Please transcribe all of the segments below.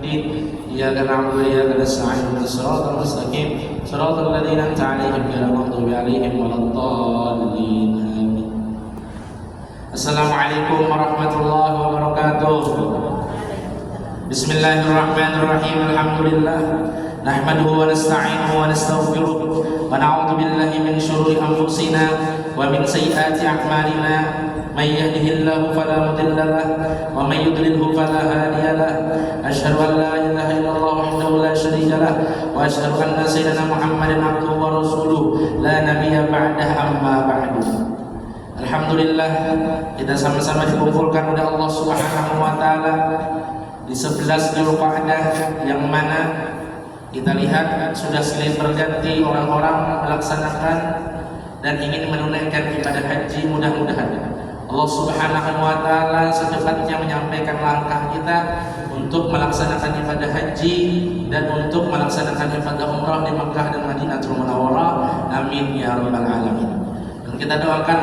الدين إياك نعبد وإياك نستعين اهدنا الصراط المستقيم صراط الذين أنعمت عليهم غير المغضوب عليهم ولا الضالين آمين. Assalamualaikum warahmatullahi wabarakatuh. Bismillahirrahmanirrahim. Alhamdulillah nahmaduhu wa nasta'inuhu wa nastaghfiruh wa na'udzu billahi min shururi anfusina wa min sayyiati a'malina. Man yahdihillahu fala mudilla lahu wa man yudlilhu fala hadiya lahu. Asyhadu an la ilaha illallah wahdahu la syarika lahu wa asyhadu anna sayyidina Muhammadan abduhu wa rasuluh la nabiyya ba'dahu amma ba'du. Alhamdulillah, kita sama-sama dikumpulkan oleh Allah Subhanahu wa taala di 11 Dzulqa'dah yang mana kita lihat sudah silih berganti orang-orang melaksanakan dan ingin menunaikan ibadah haji. Mudah-mudahan Allah Subhanahu wa taala secepatnya menyampaikan langkah kita untuk melaksanakan ibadah haji dan untuk melaksanakan ibadah umrah di Makkah dan Madinatul Munawwarah. Amin ya rabbal alamin. Dan kita doakan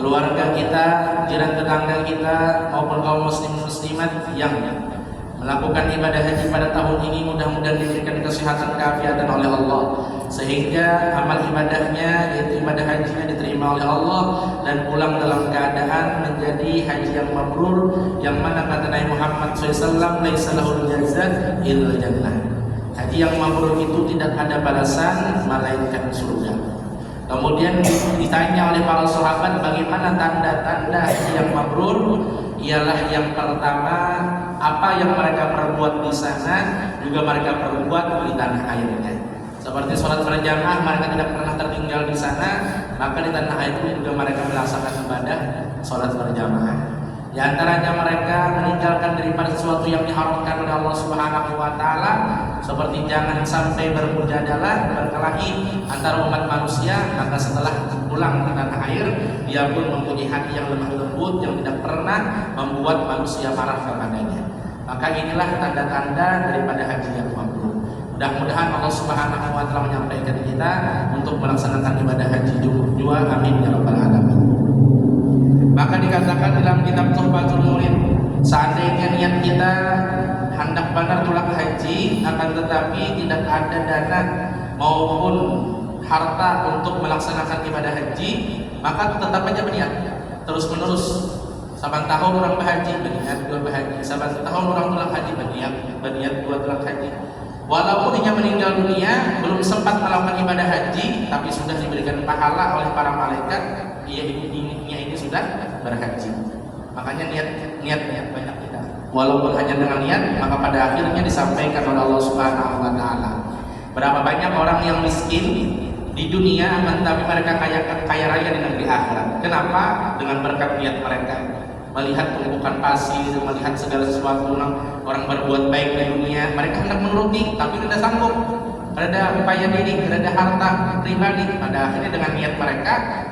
keluarga kita, jiran tetangga kita maupun kaum muslim muslimat yang melakukan ibadah haji pada tahun ini mudah-mudahan diberikan kesehatan keafiatan oleh Allah sehingga amal ibadahnya yaitu ibadah hajinya diterima oleh Allah dan pulang dalam keadaan menjadi haji yang mabrur yang mana kata Nabi Muhammad SAW laisa lahul jazaa illa jannah. Haji yang mabrur itu tidak ada balasan malaikat surga. Kemudian ditanya oleh para sahabat bagaimana tanda-tanda haji yang mabrur. Ialah yang pertama, apa yang mereka perbuat di sana juga mereka perbuat di tanah airnya. Seperti sholat berjamaah mereka tidak pernah tertinggal di sana, maka di tanah air itu juga mereka melaksanakan ibadah sholat berjamaah. Di antaranya mereka meninggalkan daripada sesuatu yang diharamkan oleh Allah Subhanahu wa taala, seperti jangan sampai bermujadalah, berkelahi antara umat manusia. Maka setelah pulang ke tanah air, dia pun mempunyai hati yang lemah lembut yang tidak pernah membuat manusia marah kepadanya. Maka inilah tanda-tanda daripada haji yang mabrur. Mudah-mudahan Allah Subhanahu wa taala menyampaikan kita untuk melaksanakan ibadah haji juga. Amin ya rabbal alamin. Maka dikatakan dalam kitab Tuhfatul Murid, seandainya niat kita hendak benar tulak haji, akan tetapi tidak ada dana maupun harta untuk melaksanakan ibadah haji, maka tetap aja berniat terus menerus. Saban tahun orang berhaji berniat dua berhaji, saban tahun orang tulak haji berniat dua tulak haji. Walaupun dia meninggal dunia belum sempat melakukan ibadah haji, tapi sudah diberikan pahala oleh para malaikat, ini sudah berhaji. Makanya niat banyak kita. Walaupun hanya dengan niat, maka pada akhirnya disampaikan oleh Allah Subhanahu wa taala. Berapa banyak orang yang miskin di dunia, tapi mereka kaya raya di negeri akhirat. Kenapa? Dengan berkat niat mereka. Melihat tumpukan pasir, melihat segala sesuatu orang berbuat baik di dunia, mereka hendak menuruti, tapi tidak sanggup. Ada upaya diri, ada harta pribadi. Pada akhirnya dengan niat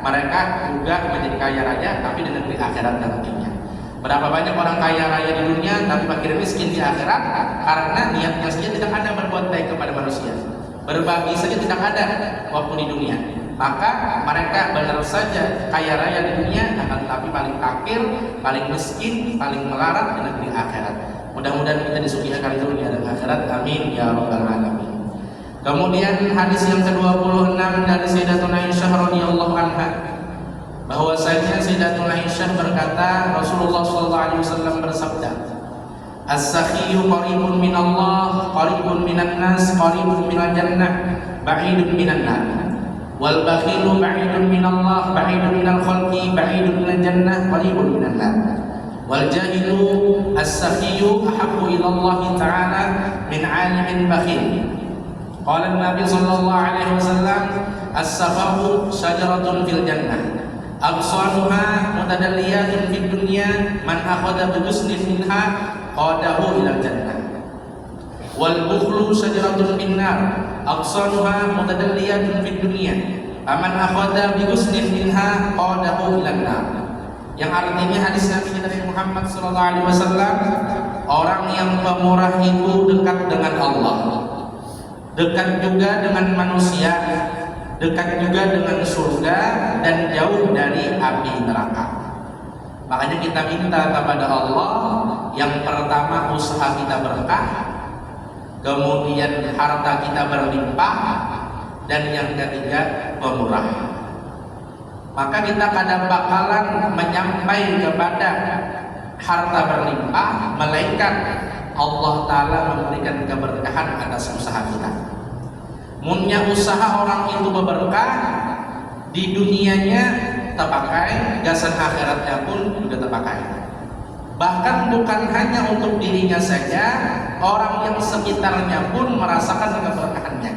mereka juga menjadi kaya raya, tapi di negeri akhirat nantinya. Berapa banyak orang kaya raya di dunia, tapi akhirnya miskin di akhirat karena niatnya saja tidak ada berbuat baik kepada manusia. Berbagi saja tidak ada waktu di dunia. Maka mereka benar saja kaya raya di dunia, akan tetapi paling fakir, paling miskin, paling melarat di negeri akhirat. Mudah-mudahan kita disuguhkan dunia dan akhirat. Amin ya rabbal alamin. Kemudian hadis yang ke-26 dari Sayyidatuna Aisyah radhiyallahu anha, bahwasanya Sayyidatuna Aisyah berkata, Rasulullah sallallahu alaihi wasallam bersabda, "As-sakhiyyu qaribun minallah, qaribun minan nas, qaribun minal jannah, ba'idun minan nar. Wal bakhilu ba'idun minallah, ba'idun minal khalqi, ba'idun minal jannah, qaribun minan nar. Wal jahilu as-sakhiyyu ahabbu ila Allah ta'ala min 'alimin bakhil." Qala Nabi sallallahu alaihi wasallam, "As-safahu syajaratun fil jannah, absanuha mutadalliyatun fid dunya, man akhadha bi husnin minha qadahu ila jannah. Wal bukhlu syajaratun fin nar, absanuha mutadalliyatun fid dunya, man akhadha bi husnin minha qadahu ila nar." Yang artinya hadis Nabi dari Muhammad sallallahu alaihi wasallam, orang yang pemurah itu dekat dengan Allah, dekat juga dengan manusia, dekat juga dengan surga, dan jauh dari api neraka. Makanya kita minta kepada Allah yang pertama usaha kita berkah, kemudian harta kita berlimpah, dan yang ketiga pemurah. Maka kita kadang bakalan menyampaikan kepada harta berlimpah, melainkan Allah Ta'ala memberikan keberkahan atas usaha kita. Munnya usaha orang itu berberkah, di dunianya terpakai, gasan akhiratnya pun juga terpakai. Bahkan bukan hanya untuk dirinya saja, orang yang sekitarnya pun merasakan keberkahannya.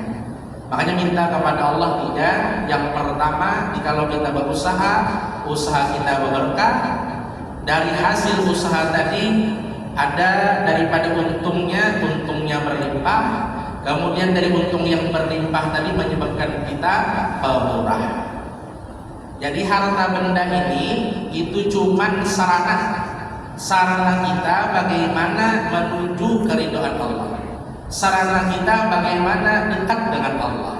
Makanya minta kepada Allah tidak. Yang pertama, kalau kita berusaha, usaha kita berberkah. Dari hasil usaha tadi ada daripada untungnya berlimpah. Kemudian dari untung yang berlimpah tadi menyebabkan kita pemurah. Jadi harta benda ini itu cuman sarana kita bagaimana menuju keridhaan Allah. Sarana kita bagaimana dekat dengan Allah.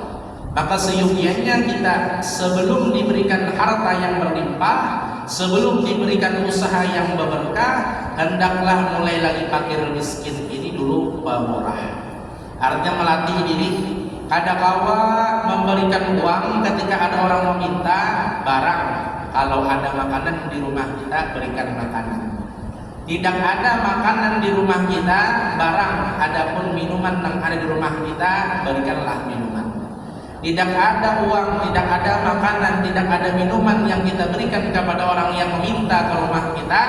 Maka seyogianya kita sebelum diberikan harta yang berlimpah, sebelum diberikan usaha yang berberkah, hendaklah mulai lagi fakir miskin ini dulu pemurah. Artinya melatih diri. Kadangkala memberikan uang ketika ada orang meminta barang. Kalau ada makanan di rumah kita, berikan makanan. Tidak ada makanan di rumah kita, barang. Adapun minuman yang ada di rumah kita, berikanlah minuman. Tidak ada uang, tidak ada makanan, tidak ada minuman yang kita berikan kepada orang yang meminta ke rumah kita,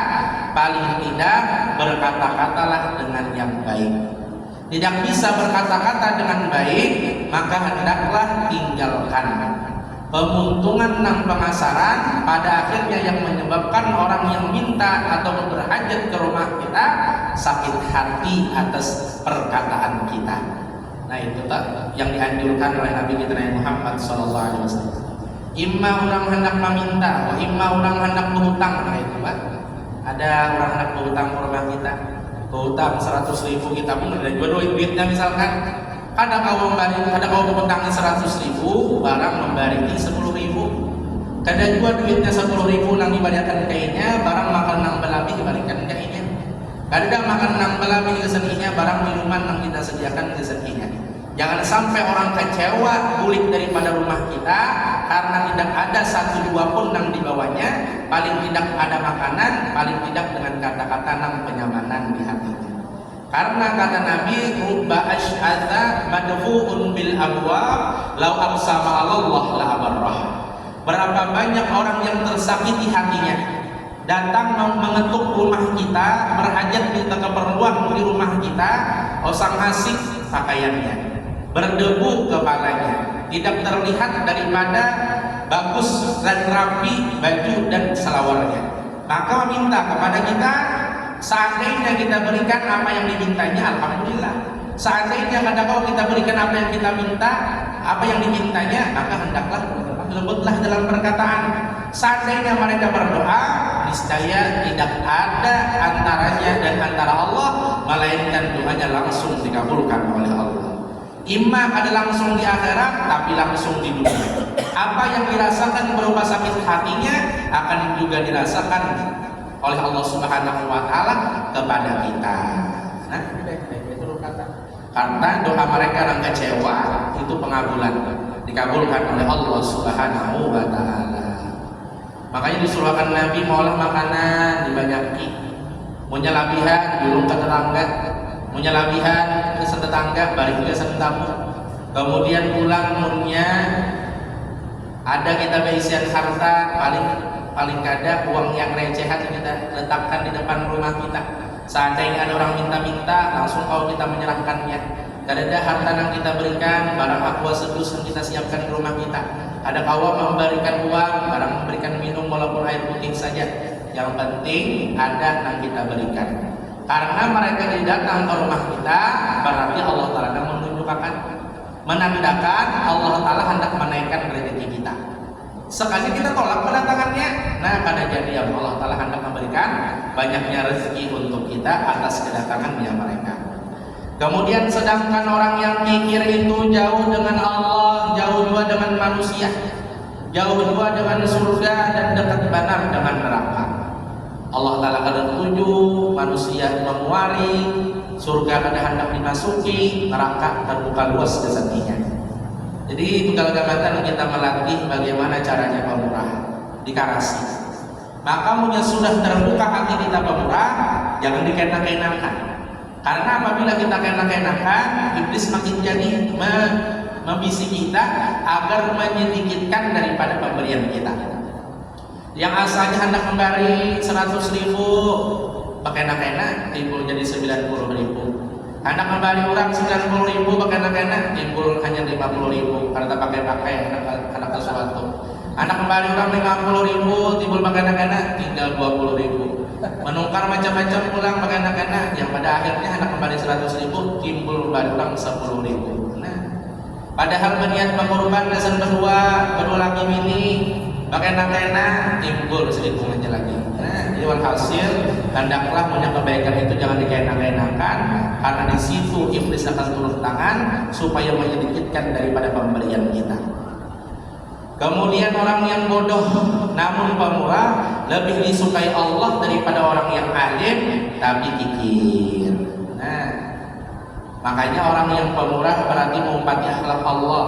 paling tidak berkata-katalah dengan yang baik. Tidak bisa berkata-kata dengan baik, maka hendaklah tinggalkan. Pemuntungan dan pengasaran pada akhirnya yang menyebabkan orang yang minta atau berhajat ke rumah kita sakit hati atas perkataan kita. Nah itu tak yang dianjurkan oleh Nabi kita Nabi Muhammad SAW. Imma orang hendak meminta, wa imma orang hendak berhutang. Nah itu Pak. Ada orang hendak berhutang ke rumah kita, berhutang 100.000 kita pun ada juga duitnya misalkan. Ada kau berhutangnya 100.000, barang memberi 10.000. Kada juga duitnya 10.000 nang dibalikan kayaknya, barang makan nang belabi dibalikan kayaknya. Kada makan nang belabi keseninya, barang minuman nang kita sediakan keseninya. Jangan sampai orang kecewa bulik daripada rumah kita karena tidak ada 1-2 pun nang dibawanya, paling tidak ada makanan, paling tidak dengan kata-kata nang penyamanan di hatinya. Karena kata Nabi, rubba asy'atha madfu'un bil abwab law aqsama 'ala Allah la abarrah. Berapa banyak orang yang tersakiti hatinya, datang mengetuk rumah kita, berhajat minta keperluan di rumah kita, osang asik pakaiannya, berdebu kepalanya, tidak terlihat daripada bagus dan rapi baju dan selawarnya. Maka meminta kepada kita, seandainya kita berikan apa yang dimintanya, alhamdulillah. Seandainya kalau kita berikan apa yang kita minta, apa yang dimintanya, maka hendaklah lembutlah dalam perkataan. Seandainya mereka berdoa, niscaya tidak ada antaranya dan antara Allah, melainkan doanya langsung dikabulkan oleh Allah. Imma ada langsung di akhirat, tapi langsung di dunia. Apa yang dirasakan berupa sakit hatinya akan juga dirasakan oleh Allah Subhanahu wa Ta'ala kepada kita. Nah, itu kata. Karena doa mereka yang kecewa itu pengabulan, dikabulkan oleh Allah Subhanahu wa Ta'ala. Makanya disuruhkan Nabi maulah makanan dibanyaki, punya labihan julung ke tetangga, punya labihan ke tetangga, balik ke sentamu. Kemudian pulang munnya ada kita beisian harta, paling kada uang yang recehan kita letakkan di depan rumah kita. Seandainya ada orang minta-minta, langsung kita menyerahkannya. Kada ada harta yang kita berikan, barang aqua sedus yang kita siapkan di rumah kita. Ada kawan memberikan uang, barang memberikan minum walaupun air putih saja. Yang penting ada yang kita berikan. Karena mereka datang ke rumah kita, berarti Allah Ta'ala menunjukkan, menandakan Allah Ta'ala hendak menaikkan rezeki kita. Sekali kita tolak kedatangannya, nah pada jadi Allah Ta'ala hendak memberikan banyaknya rezeki untuk kita atas kedatangannya mereka. Kemudian sedangkan orang yang mikir itu jauh dengan Allah, jauh juga dengan manusia, jauh juga dengan surga dan dekat benar dengan neraka. Allah Ta'ala kadang tuju manusia memuari surga kada hendak dimasuki, neraka terbuka luas jasadnya. Jadi itu gamatan kita melatih bagaimana caranya pemurah, dikarasi. Maka punya sudah terbuka hati kita pemurah, jangan dikenak-kenakan. Karena apabila kita kenak-kenakan, iblis makin jadi membisiki kita agar menyedikitkan daripada pemberian kita. Yang asalnya hendak memberi 100.000, pakai enak-enak timbul jadi 90.000. Hendak memberi orang 90.000, pakai enak-enak timbul hanya 50.000 karena pakai anak sesuatu. Hendak memberi orang 50.000, timbul pakai enak-enak tinggal 20.000. Menukar macam-macam pulang pakai enak-enak, yang pada akhirnya hendak memberi 100.000, timbul memberi orang 10.000. Nah, padahal berniat mengorban dasar berdua laki bini, pakai enak-enak timbul selingkuhannya lagi. Nah, jadi walhasil hendaklah punya kebaikan itu jangan dikenak-kenakan, karena di situ iblis akan turun tangan supaya menyedikitkan daripada pemberian kita. Kemudian orang yang bodoh namun pemurah lebih disukai Allah daripada orang yang alim tapi kikir. Nah, makanya orang yang pemurah berarti mengumpati akhlak Allah.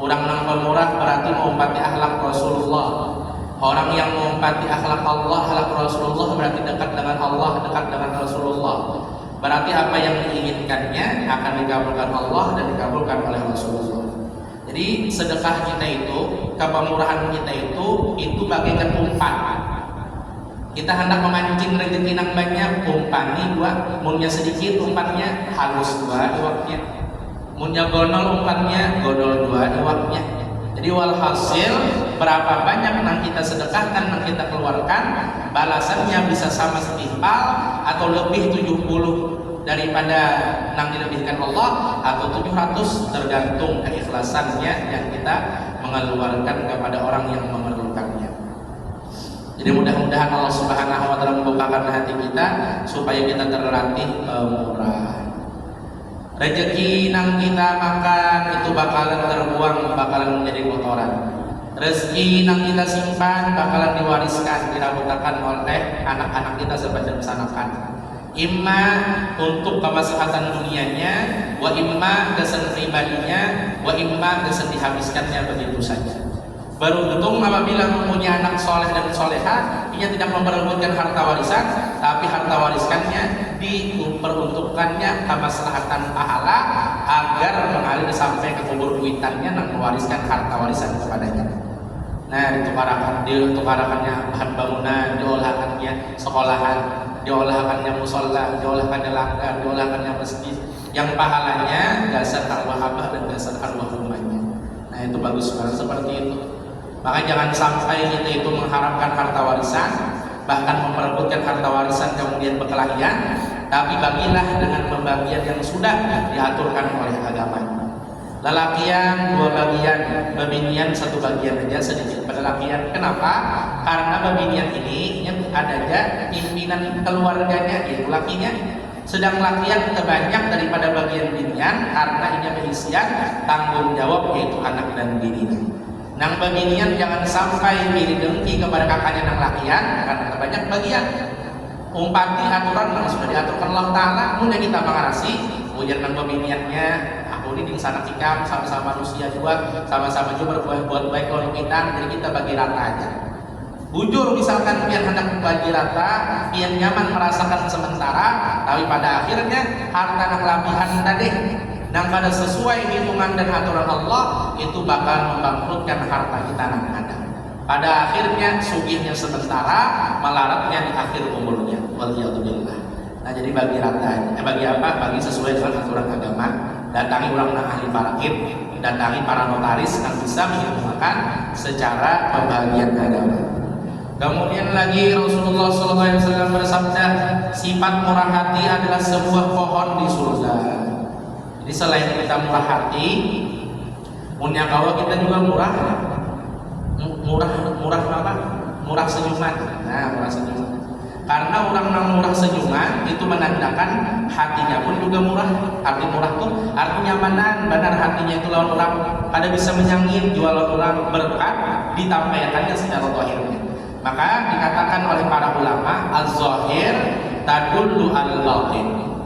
Orang yang pemurah berarti mengumpati akhlak Rasulullah. Orang yang mengumpati akhlak Allah, akhlak Rasulullah berarti dekat dengan Allah, dekat dengan Rasulullah. Berarti apa yang diinginkannya akan dikabulkan Allah dan dikabulkan oleh Rasulullah. Jadi sedekah kita itu, kepemurahan kita itu bagaikan umpan. Kita hendak memancing rezeki yang banyak, umpani dua, munnya sedikit umpannya halus dua iwaknya. Munnya gonol umpannya, gonol dua iwaknya. Jadi walhasil berapa banyak yang kita sedekahkan, yang kita keluarkan, balasannya bisa sama setimpal atau lebih 70 daripada yang dilebihkan Allah, atau 700 tergantung keikhlasannya yang kita mengeluarkan kepada orang yang memerlukannya. Jadi mudah-mudahan Allah Subhanahu wa taala membukakan hati kita supaya kita terlatih murah. Rezeki yang kita makan itu bakalan terbuang, bakalan menjadi kotoran. Rezeki yang kita simpan bakalan diwariskan, dirabutakan oleh anak-anak kita sebagai pesanakan. Imma untuk kemaslahatan dunianya, wa imma kesan pribadinya, wa imma kesan dihabiskannya begitu saja. Beruntung apabila mempunyai anak soleh dan soleha, ia tidak memperebutkan harta warisan, tapi harta wariskannya diperuntukkannya kemaslahatan pahala agar mengalir sampai ke kubur kuitannya dan mewariskan harta warisan kepadanya. Nah, ditukarakannya bahan bangunan, diolahkannya sekolahan, diolahkannya musola, diolahkannya langgar, diolahkannya masjid, yang pahalanya dasar arwah abah dan dasar arwah rumahnya. Nah, itu bagus banget seperti itu. Maka jangan sampai kita itu mengharapkan harta warisan, bahkan memperebutkan harta warisan kemudian berkelahian, tapi bagilah dengan pembagian yang sudah diaturkan oleh agama. Lelakian 2 bagian, babinian 1 bagian aja sedikit pada lakian. Kenapa? Karena babinian ini yang adanya pimpinan keluarganya yaitu lakinya, sedang lakian terbanyak daripada bagian binian karena ini berisian tanggung jawab yaitu anak dan bininya. Nang babinian jangan sampai diri dengki kepada kakaknya nang lakian karena terbanyak bagian. Umpati aturan yang sudah diaturkan Allah Ta'ala, mudah kita mengarasi ujar nang babiniannya. Aku ini di sana kita sama-sama manusia juga, sama-sama juga berbuat baik kalau kita, jadi kita bagi rata aja. Bujur misalkan biar hendak bagi rata, biar nyaman merasakan sementara, tapi pada akhirnya harta yang kelebihan tadi, yang pada sesuai hitungan dan aturan Allah itu bakal membangkrutkan harta kita yang ada. Pada akhirnya sugihnya sementara, melaratnya di akhir umurnya. Waliyadzubillah. Nah, jadi bagi rata, bagi apa? Bagi sesuai dengan aturan agama. Datangi ulama ahli faraid, datangi para notaris yang bisa menghitungkan secara pembagian agama. Kemudian lagi Rasulullah SAW bersabda, sifat murah hati adalah sebuah pohon di surga. Jadi selain kita murah hati, punya kawa kita juga murah apa? Murah senyuman. Nah, murah senyuman. Karena orang yang murah senyuman itu menandakan hatinya pun juga murah. Arti murah itu artinya nyamanan, benar hatinya itu lawan orang pada bisa menyangin jual orang berkat ditampaikannya secara zahirnya. Maka dikatakan oleh para ulama az-zahir tadullu al-batin.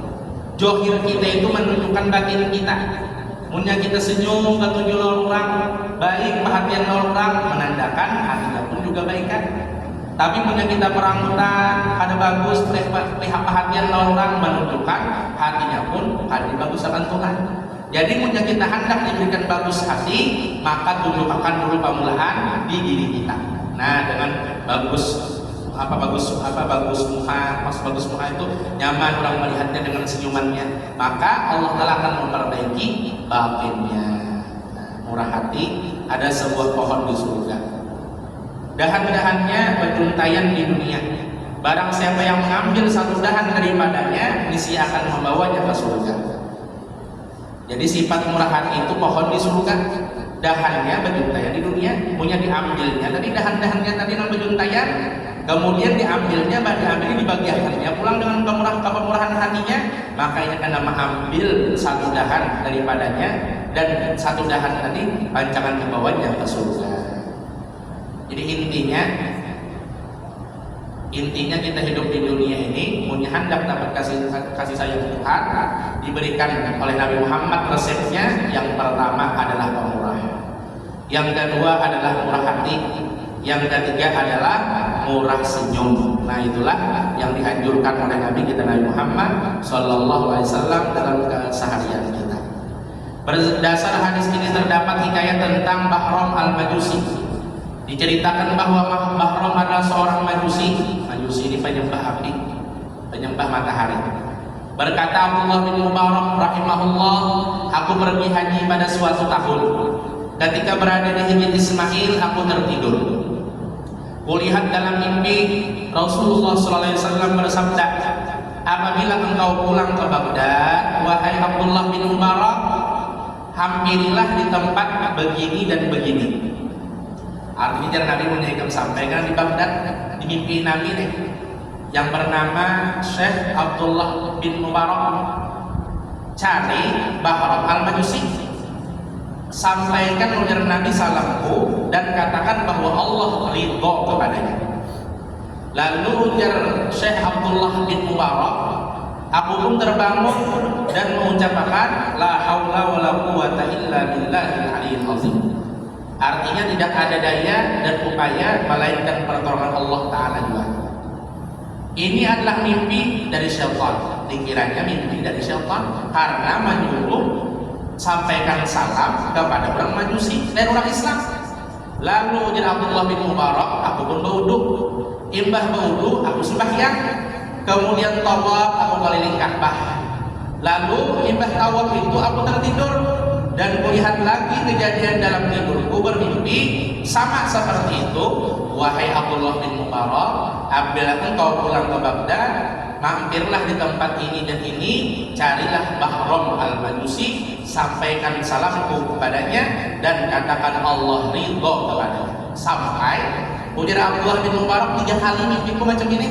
Johir kita itu menunjukkan batin kita. Munnya kita senyum ketujuh orang, baik perhatian orang menandakan hatinya pun juga baik kan. Tapi munnya kita perambutan, ada bagus, lihat perhatian orang menunjukkan hatinya pun hati bagus akan Tuhan. Jadi munnya kita hendak diberikan bagus hati, maka tunjukkan dulu permulaan di diri kita. Nah, dengan bagus muka itu nyaman orang melihatnya dengan senyumannya, maka Allah Ta'ala akan memperbaiki batinnya. Murah hati, ada sebuah pohon di surga, dahan-dahannya berjuntaian di dunia. Barang siapa yang mengambil satu dahan daripadanya, niscaya akan membawanya ke surga. Jadi sifat murah hati itu pohon di surga, dahannya berjuntaian di dunia. Punya diambilnya tadi dahan-dahannya tadi yang berjuntaian, kemudian diambilnya, dibagiannya pulang dengan kemurahan hatinya, maka ia akan mengambil satu dahan daripadanya, dan satu dahan tadi pancangan kebawahnya ke surga. Jadi intinya kita hidup di dunia ini, punya hendak dapat kasih sayang Tuhan, diberikan oleh Nabi Muhammad. Resepnya yang pertama adalah pemurah, yang kedua adalah murah hati, yang ketiga adalah murah senyum. Nah, itulah yang dianjurkan oleh Nabi kita Nabi Muhammad Sallallahu Alaihi Wasallam dalam keseharian kita. Berdasar hadis ini terdapat hikayat tentang Bahram al-Majusi. Diceritakan bahwa Bahram adalah seorang Majusi. Majusi ini penyembah api, penyembah matahari. Berkata Abdullah bin Mubarak rahimahullah, aku pergi haji pada suatu tahun. Ketika berada di Hijr Ismail, aku tertidur. Kulihat dalam mimpi Rasulullah SAW bersabda, apabila engkau pulang ke Baghdad, wahai Abdullah bin Mubarak, hampirilah di tempat begini dan begini. Artinya Nabi menyampaikan sampaikan di Baghdad, di mimpi Nabi nih, yang bernama Syekh Abdullah bin Mubarak, cari Bahram al-Majusi, sampaikan ujar Nabi salamku dan katakan bahwa Allah ridho kepadanya. Lalu ujar Syekh Abdullah bin Mubarak, aku pun terbangun dan mengucapkan la haula wala quwata illa billahil aliyyil azim. Artinya tidak ada daya dan upaya melainkan pertolongan Allah Ta'ala juga. Ini adalah mimpi dari syaitan. Dikiranya mimpi dari syaitan karena menyuruh sampaikan salam kepada orang Majusi dan orang Islam. Lalu ujar Abdullah bin Mubarak, aku pun berwudu. Imbah berwudu, aku sembahyang. Kemudian tawaf, aku keliling Ka'bah. Lalu imbah tawaf itu aku tertidur dan kulihat lagi kejadian dalam tidurku bermimpi sama seperti itu. Wahai Abdullah bin Mubarak, apabila engkau pulang ke Baghdad, mampirlah di tempat ini dan ini, carilah Bahram al-Majusi, sampaikan salamku kepadanya dan katakan Allah ridho kepadanya. Sampai ujar Abdullah bin Mubarak 3 kali mimpiku macam ini.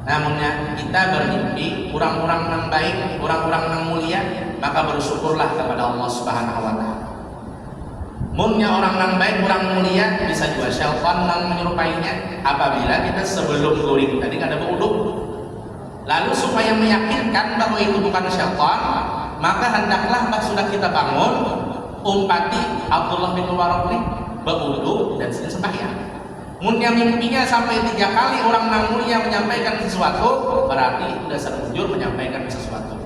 Namunnya kita bermimpi orang-orang yang baik, orang-orang yang mulia, maka bersyukurlah kepada Allah Subhanahu wa Ta'ala. Munnya orang yang baik, orang mulia, bisa juga syaitan yang menyerupainya. Apabila kita sebelum guring tadi ada berwudu, lalu supaya meyakinkan bahwa itu bukan syaitan, maka hendaklah sudah kita bangun, umpati Abdullah bin Mubarak ini berwudu dan sembahyang. Munnya mimpinya sampai 3 kali orang yang mulia menyampaikan sesuatu, berarti sudah serujur menyampaikan sesuatu.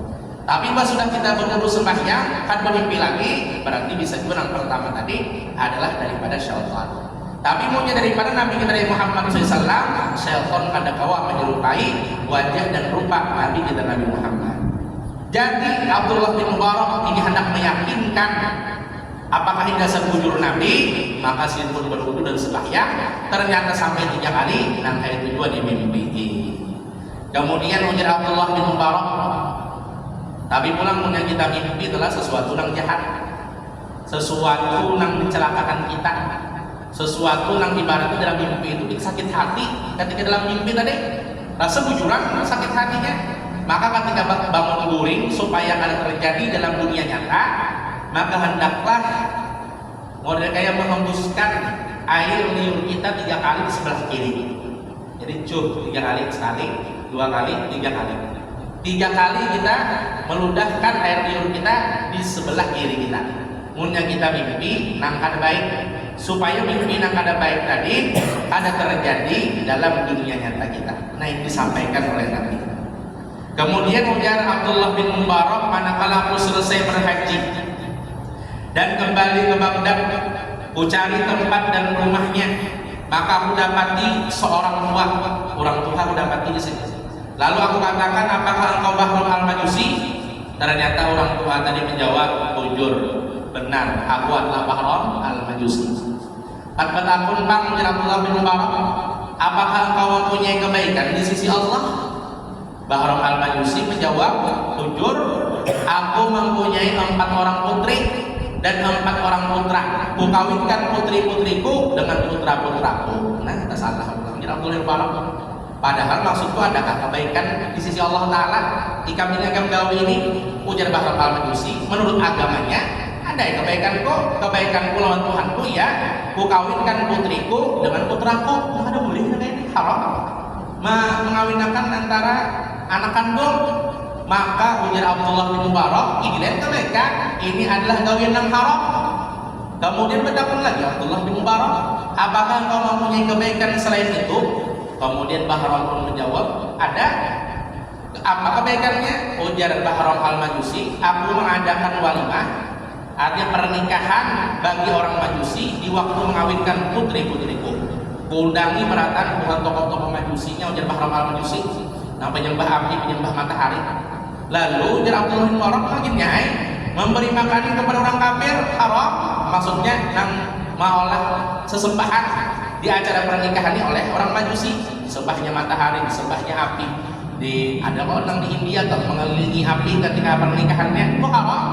Tapi pas sudah kita berwudu sembahyang, kan bermimpi lagi, berarti bisa juga yang pertama tadi adalah daripada syaitan. Tapi maunya daripada Nabi kita dari Muhammad SAW, syaitan pada kawa menyerupai wajah dan rupa Nabi kita Nabi Muhammad. Jadi Abdullah bin Mubarak ini hendak meyakinkan apakah hingga sebujur Nabi, maka si pun berwudu dan sembahyang. Ternyata sampai 3 kali, nah itu juga dimimpi. Kemudian ujar Abdullah bin Mubarak, tapi pulang yang kita mimpi adalah sesuatu yang jahat, sesuatu yang mencelakakan kita, sesuatu yang ibaratnya dalam mimpi itu sakit hati. Ketika dalam mimpi tadi rasa bujuran sakit hatinya, maka ketika bangun guring supaya ada terjadi dalam dunia nyata, maka hendaklah model kayak menghembuskan air liur kita 3 kali di sebelah kiri. Jadi 3 kali sekali, 2 kali, 3 kali. 3 kali kita meludahkan air liur kita di sebelah kiri kita. Munnya kita mimpi nang kada baik, supaya mimpi nang kada baik tadi ada terjadi dalam dunia nyata kita. Nah, ini disampaikan oleh Nabi. Kemudian ujar Abdullah bin Mubarak, manakala aku selesai berhaji dan kembali ke Baghdad, ku cari tempat dan rumahnya, maka aku dapati seorang tua, orang tua aku dapati di sini. Lalu aku katakan, apakah engkau Bahram al-Majusi? Ternyata orang tua tadi menjawab, bujur, benar, aku adalah Bahram al-Majusi. Kata akun bang Abdullah bin Mubarak, apakah engkau mempunyai kebaikan di sisi Allah? Bahram al-Majusi menjawab, bujur, aku mempunyai 4 orang putri dan 4 orang putra. Ku kawinkan putri-putriku dengan putra-putraku. Nah, kita salah Abdullah bin Mubarak. Padahal maksudku adakah kebaikan di sisi Allah Ta'ala? Ikam ini agam gawe ini, ujar Bahram al-Majusi, menurut agamanya ada ya kebaikanku lawan Tuhanku ya, ku kawinkan putriku dengan putraku. Nggak ada boleh ini haram mengawinkan antara anak kandung. Maka ujar Abdullah bin Mubarak, ini lihat kebaikan, ini adalah gawian yang haram. Kemudian bertakun lagi Abdullah bin Mubarak, apakah engkau mempunyai kebaikan selain itu? Kemudian Bahram pun menjawab, ada. Apa kebaikannya? Ujar Bahram al-Majusi, aku mengadakan walimah, artinya pernikahan bagi orang Majusi di waktu mengawinkan putri-putriku. Kuundangi meratan bukan tokoh-tokoh Majusinya, ujar Bahram al-Majusi, yang penyembah api, penyembah matahari. Lalu ujar Abdullah bin Mubarak, maksudnya memberi makanan kepada orang kafir haram, maksudnya yang maolah sesembahan di acara pernikahan ini oleh orang Majusi, sembahnya matahari, sembahnya api. Ada orang di India tuh mengelilingi api ketika pernikahannya, itu haram.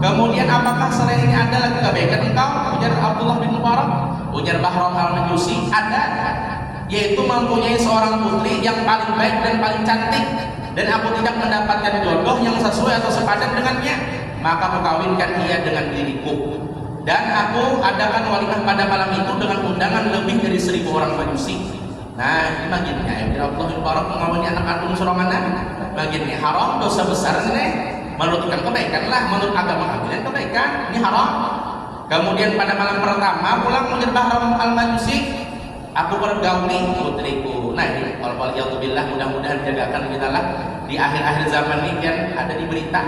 Kemudian apakah selain ini ada lagi kebaikan engkau? Ujar Abdullah bin Mubarak, ujar Bahram al-Majusi, ada, yaitu mempunyai seorang putri yang paling baik dan paling cantik, dan aku tidak mendapatkan jodoh yang sesuai atau sepadan dengannya, maka aku kawinkan ia dengan diriku. Dan aku adakan walimah pada malam itu dengan undangan lebih dari 1000 orang Majusi. Nah, ini bagiannya ya, Abdullah bin Mubarak mengawini anak kandung serongan. Bagiannya haram, dosa besar ini. Menurutkan kebaikan lah, menurut agama kalian kebaikan, ini haram. Kemudian pada malam pertama pulang menjadi Bahram al-Majusi, aku bergauli putriku. Nah, ini waliyadzubillah, mudah-mudahan dijagakan kita lah di akhir-akhir zaman ini kan ada di berita.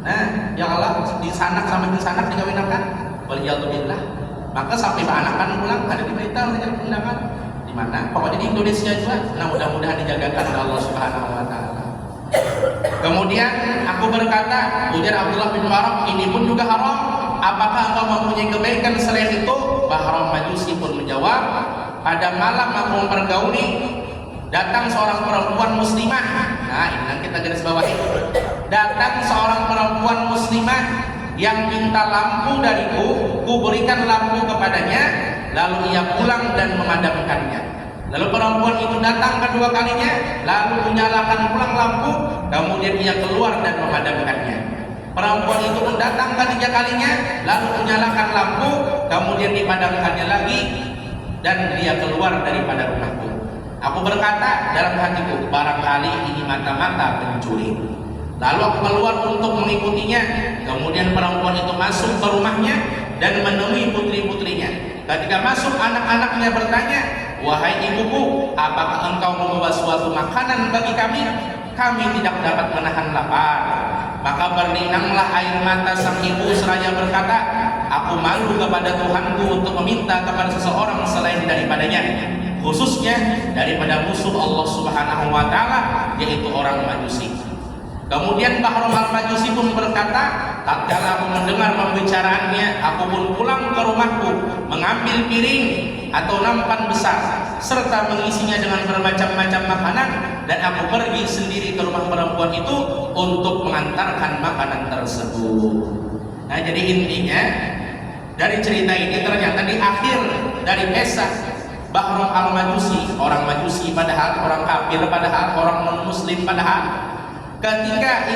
Nah, ya Allah, di sanak sampai di sanak dikawinkan. Waliyadzubillah. Maka sampai anak kan pulang ada di berita menjadi undangan. Di mana? Pokoknya di Indonesia juga. Nah, mudah-mudahan dijagakan oleh Allah Subhanahu wa taala. Kemudian aku berkata, ujar Abdullah bin Mubarak, ini pun juga haram. Apakah engkau mempunyai kebaikan selain itu? Bahram Majusi pun menjawab, pada malam aku mempergauli, datang seorang perempuan muslimah. Nah, ini yang kita garis bawahi. Datang seorang perempuan muslimah yang minta lampu dariku, ku berikan lampu kepadanya, lalu ia pulang dan memadamkannya. Lalu perempuan itu datang kedua kalinya, lalu menyalakan pulang lampu, kemudian ia keluar dan memadamkannya. Perempuan itu pun datang ketiga kalinya, lalu menyalakan lampu, kemudian dipadamkannya lagi, dan dia keluar daripada rumahku. Aku berkata dalam hatiku, barangkali ini mata-mata pencuri. Lalu aku keluar untuk mengikutinya. Kemudian perempuan itu masuk ke rumahnya dan menemui putri-putrinya. Ketika masuk, anak-anaknya bertanya, wahai ibuku, apakah engkau membawa suatu makanan bagi kami? Kami tidak dapat menahan lapar. Maka berlinanglah air mata sang ibu seraya berkata, aku malu kepada Tuhanku untuk meminta kepada seseorang selain daripadanya, khususnya daripada musuh Allah Subhanahu wa taala, yaitu orang Majusi. Kemudian Bahram al-Majusi pun berkata, tatkala aku mendengar pembicaraannya, aku pun pulang ke rumahku, mengambil piring atau nampan besar serta mengisinya dengan bermacam-macam makanan, dan aku pergi sendiri ke rumah perempuan itu untuk mengantarkan makanan tersebut. Nah, jadi intinya dari cerita ini ternyata di akhir dari kisah Bahram al-Majusi, orang Majusi padahal orang kafir, padahal orang non-muslim, padahal ketika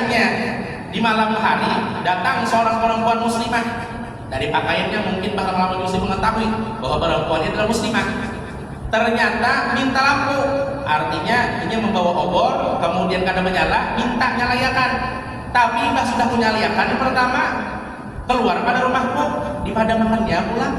di malam hari datang seorang perempuan muslimah. Dari pakaiannya mungkin Bahram al-Majusi mengetahui bahwa perempuan itu adalah muslimah. Ternyata minta lampu, artinya ini membawa obor, kemudian karena menyala, minta nyalayakan. Tapi Mbah sudah menyalayakan yang pertama, keluar pada rumahku, dipadamkannya pulang.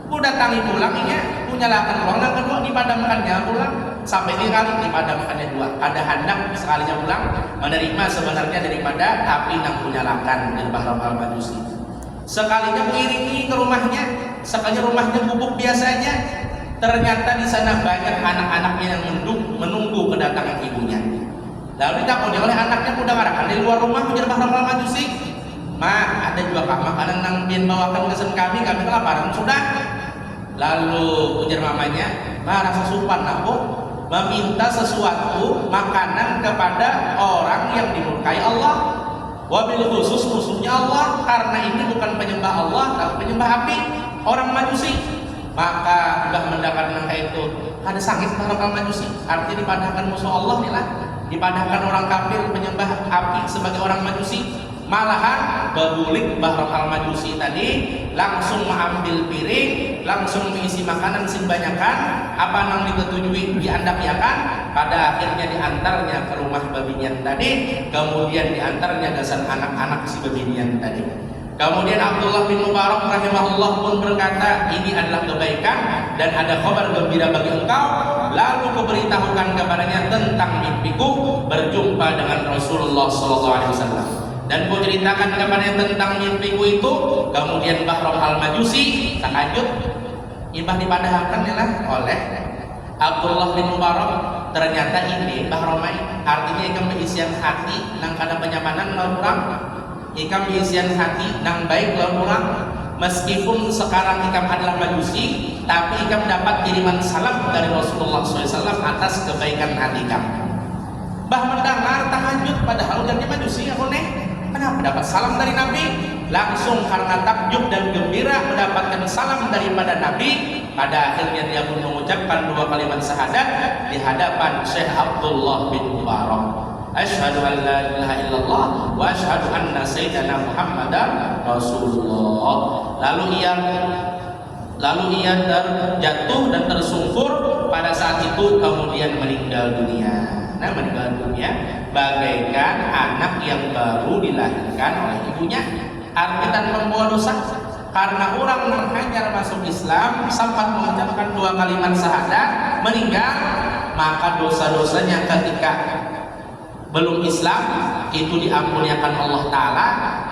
Ku datangi pulang, ini ku nyalakan ruang, yang kedua dipadamkannya pulang. Sampai 3 kali dipadamkannya 2. Ada hendak sekalinya pulang menerima sebenarnya daripada api yang kunyalakan di Bahram Al-Majusi. Sekalinya mengiringi ke rumahnya, sekalinya rumahnya bubuk biasanya. Ternyata di sana banyak anak-anaknya yang menunggu kedatangan ibunya. Lalu ditakoni oleh anaknya, udah ngarakan di luar rumah ujar Bahram Al-Majusi. Ma, ada juga kah makanan yang biar bawakan kesan kami kelaparan sudah. Lalu ujar mamanya, ma rasa supan aku meminta sesuatu makanan kepada orang yang dimurkai Allah. Wabil khususnya Allah, karena ini bukan penyembah Allah tapi penyembah api, orang Majusi. Maka Mbah mendapatkan itu ada sakit Bahram Al-Majusi, artinya dipadahkan musuh Allah nih lah, dipadahkan orang kafir penyembah api sebagai orang Majusi. Malahan babulik Bahram Al-Majusi tadi langsung mengambil piring, langsung mengisi makanan sing banyakan apa nang diketujui diandak-yakan. Pada akhirnya diantarnya ke rumah babinian tadi, kemudian diantarnya gasan anak-anak si babinian tadi. Kemudian Abdullah bin Mubarak rahimahullah pun berkata, ini adalah kebaikan dan ada kabar gembira bagi engkau. Lalu kuberitahukan kepadanya tentang mimpiku berjumpa dengan Rasulullah SAW. Dan ku ceritakan kepadanya tentang mimpiku itu. Kemudian Bahram Al-Majusi takajub, ibah dipadahkan oleh Abdullah bin Mubarak. Ternyata ini Bahramai artinya ikam berisian hati nang kada penyamanan orang, ikam berisian hati nang baik orang. Meskipun sekarang ikam adalah Majusi, tapi ikam dapat kiriman salam dari Rasulullah SAW atas kebaikan hati ikam. Bah mendengar takajub, padahal ujarnya Majusi, aku nih kenapa dapat salam dari Nabi? Langsung karena takjub dan gembira mendapatkan salam daripada Nabi, pada akhirnya dia pun mengucapkan 2 kalimat syahadat di hadapan Syekh Abdullah bin Mubarak. Asyhadu an la ilaha illallah wa asyhadu anna sayyidana Muhammadan Rasulullah. Lalu ia terjatuh dan tersungkur pada saat itu, kemudian meninggal dunia. Nah, meninggal dunia bagaikan anak yang baru dilahirkan oleh ibunya, artinya membawa dosa. Karena orang yang hanya masuk Islam sempat mengucapkan 2 kalimat syahadat meninggal, maka dosa-dosanya ketika belum Islam itu diampuni akan Allah Ta'ala.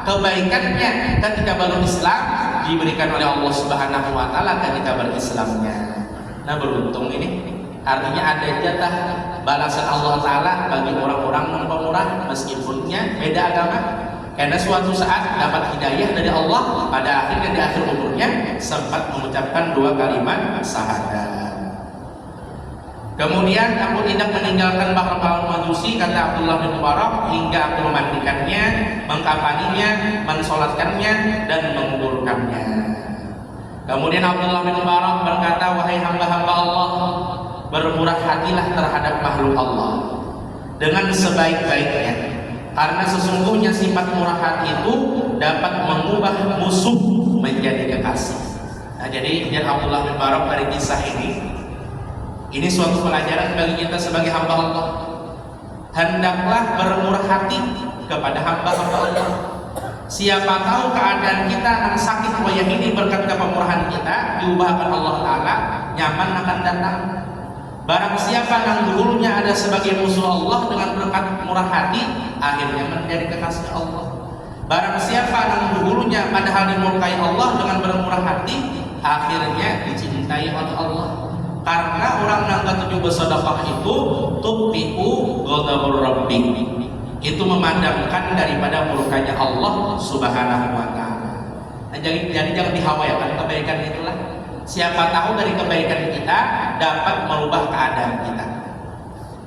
Kebaikannya ketika belum Islam diberikan oleh Allah Subhanahu Wa Ta'ala ketika berislamnya. Nah, beruntung ini. Artinya ada jatah balasan Allah Ta'ala bagi orang-orang yang pemurah meskipunnya beda agama. Karena suatu saat dapat hidayah dari Allah, pada akhirnya di akhir umurnya sempat mengucapkan 2 kalimat syahadat. Kemudian aku tidak meninggalkan Bahram Al-Majusi, kata Abdullah bin Mubarak, hingga aku memandikannya, mengkafaninya, mensolatkannya, dan menguburkannya. Kemudian Abdullah bin Mubarak berkata, wahai hamba-hamba Allah, bermurah hatilah terhadap makhluk Allah dengan sebaik-baiknya, karena sesungguhnya sifat murah hati itu dapat mengubah musuh menjadi kekasih. Nah, jadi Abdullah bin Mubarak dari kisah ini suatu pelajaran bagi kita sebagai hamba Allah. Hendaklah bermurah hati kepada hamba-hamba Allah. Siapa tahu keadaan kita yang sakit wayah ini berkat kepemurahan kita diubahkan Allah Ta'ala, nyaman akan datang. Barang siapa yang dulunya ada sebagai musuh Allah, dengan berkat murah hati akhirnya menjadi kekasih Allah. Barang siapa yang dulunya padahal dimurkai Allah, dengan bermurah hati akhirnya dicintai oleh Allah. Karena orang yang ketujuh bersedekah itu tubi'u ghadabur rabbi, itu memadamkan daripada murkanya Allah Subhanahu Wa Ta'ala. Nah, jadi jangan dihawakan kebaikan itulah. Siapa tahu dari kebaikan kita dapat merubah keadaan kita.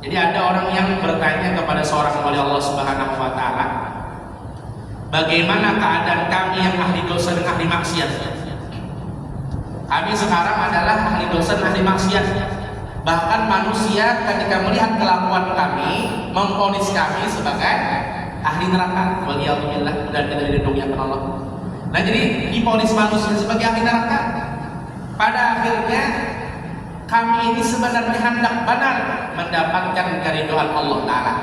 Jadi ada orang yang bertanya kepada seorang wali Allah Subhanahu Wa Ta'ala, bagaimana keadaan kami yang ahli dosa dan ahli maksiat? Kami sekarang adalah ahli dosa dan ahli maksiat. Bahkan manusia ketika melihat kelakuan kami memvonis kami sebagai ahli neraka. Waliyahumillah, dan kita dilindungi oleh Allah. Nah, jadi divonis manusia sebagai ahli neraka. Pada akhirnya kami ini sebenarnya hendak benar mendapatkan keridhaan Allah Ta'ala.